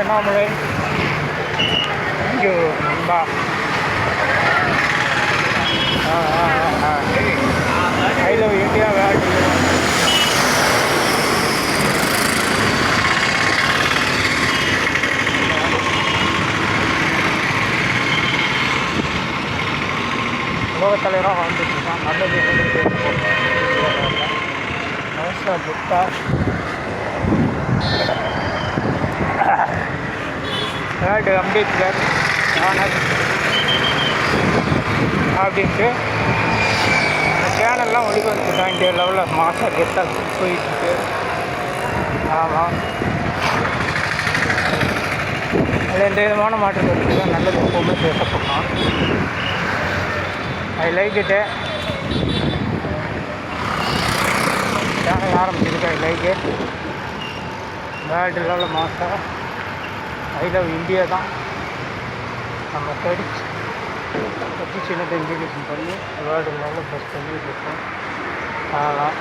Annamalai thank you நண்பா. I love India world. உலகத் தலைவராக வாழ்ந்துட்டுருக்கான். நல்லது புத்தா வேர்ல்டு அம்பேத்கர் ஆனர் அப்படின்ட்டு சேனல்லாம் ஒளிபரப்புட்டான். இந்தியா லெவலில் மாதம் கெத்தாக போயிட்டுருக்கு. ஆமாம், அதில் எந்த விதமான மாற்றம் கருத்துக்கு நல்லது எப்போவுமே பேசப்படலாம். ஐ லைக் இட்டு. சேனல் ஆரம்பிச்சிருக்கு. I like it. வேர்ல்டு லெவலில் மாதம் ஐ லவ் இந்தியா தான் நம்ம பற்றி சின்னத்தை இன்ட்ரடியூஷன் பண்ணி வேர்ல்டு லெவலில் ஃபஸ்ட் பண்ணிட்டு இருக்கோம். அதெல்லாம்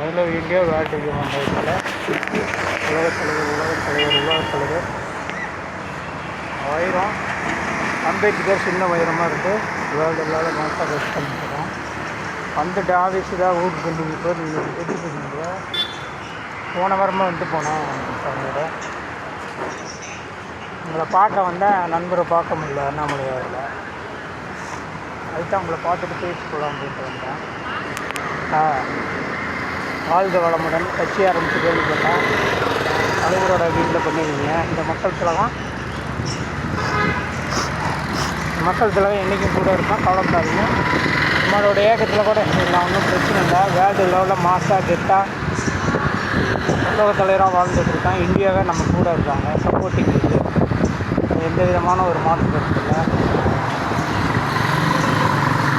ஐ லவ் இந்தியா வேர்ல்டு மண்டலத்தில் உலகத் தலைவர் ஆயிரம் அம்பேத்கர் சின்ன வைரமாக இருக்குது. வேர்ல்டு லெவலில் மாதம் ஃபஸ்ட் பண்ணிட்டுருக்கோம். வந்துட்டு ஆஃபீஸு தான் ஊருக்கு கொண்டு போய் நீங்கள் எப்படி பண்ணீங்க? போன வாரமாக வந்துட்டு போனோம். அவங்களோட உங்களை பார்க்க வந்தேன். நண்பரை பார்க்க முடியல அண்ணாமலையாரில். அதுதான் உங்களை பார்த்துட்டு பேசி போகலாம் அப்படின்ட்டு வந்தேன். வாழ்க வளமுடன். கட்சி ஆரம்பித்து கேள்விப்பட்டேன். தலைவரோட வீட்டில் பண்ணிடுவீங்க. இந்த மக்கள் திலகம் என்றைக்கும் கூட இருப்பேன். கவலைப்படாதீங்க. நம்மளோட ஏக்கத்தில் கூட நான் ஒன்றும் பிரச்சனை இல்லை. வேர்ல்டு லெவலில் மாசாக கெத்தாக உலகத் தலைவராக வாழ்ந்துட்டுருக்கான். இந்தியாவே நம்ம கூட இருக்காங்க. சப்போர்ட்டிங் இருக்குது. எந்த விதமான ஒரு மாற்று கருத்து இல்லை.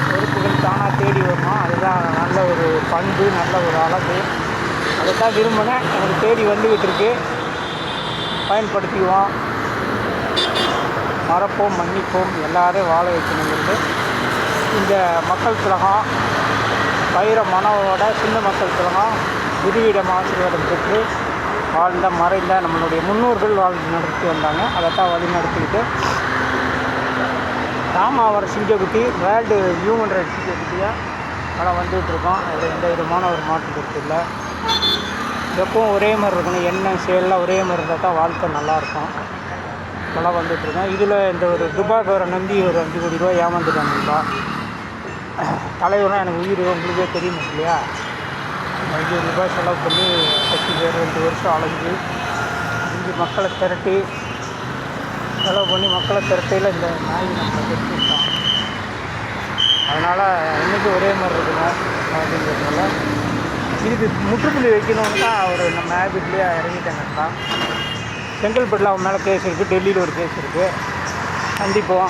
பொறுப்புகள் தானாக தேடி வரணும். அதுதான் நல்ல ஒரு பண்பு, நல்ல ஒரு அழகு. அதை தான் விரும்பினேன். எனக்கு தேடி வந்துக்கிட்டு இருக்கு. பயன்படுத்திக்குவோம். மறப்போம், மன்னிப்போம், எல்லாரையும் வாழ வைக்கணுங்கிறது இந்த மக்கள் திலகம் பயிர மனவோட சின்ன மக்கள் திலகம் குருவிடம் ஆசீர்வாதம் பெற்று வாழ்ந்த மறைந்த நம்மளுடைய முன்னோர்கள் வாழ்ந்து நடத்தி வந்தாங்க. அதைத்தான் வழி நடத்திக்கிட்டு ராமாவர சிங்கக்குட்டி வேர்ல்டு ஹியூமன் ரைட்ஸ் சிங்கக்குட்டியாக ஆனால் வந்துகிட்ருக்கோம். அதில் எந்த விதமான ஒரு மாற்று கருத்து இல்லை. எப்பவும் ஒரே மாதிரி இருக்கணும். எண்ணெய் செயலில் ஒரே மாதிரி இருந்தால் தான் வாழ்க்கை நல்லாயிருக்கும். இப்போலாம் வந்துட்டுருக்கோம். இதில் இந்த ஒரு துபாய்க்கு வர நம்பி ஒரு 5 கோடி ரூபா ஏமாந்துட்டாங்கப்பா. தலைவரும் எனக்கு உயிர் உங்களுக்கே தெரியும் இல்லையா? 5 கோடி ரூபாய் செலவு பண்ணி கட்சி பேர் 2 வருஷம் அலைஞ்சு மக்களை திரட்டி செலவு பண்ணி மக்களை திரட்டையில் இந்த நாய் நம்ம எடுத்துக்கிட்டோம். அதனால் இன்றைக்கி ஒரே மாதிரி இருக்குங்க அப்படிங்கிறதுனால இதுக்கு முற்றுப்புள்ளி வைக்கணும்னு தான் அவர் நம்ம ஹேபிட்லேயே இறங்கிட்டாங்கப்பா. செங்கல்பட்டில் அவன் மேலே கேஸ் இருக்குது. டெல்லியில் ஒரு கேஸ் இருக்குது. கண்டிப்போம்.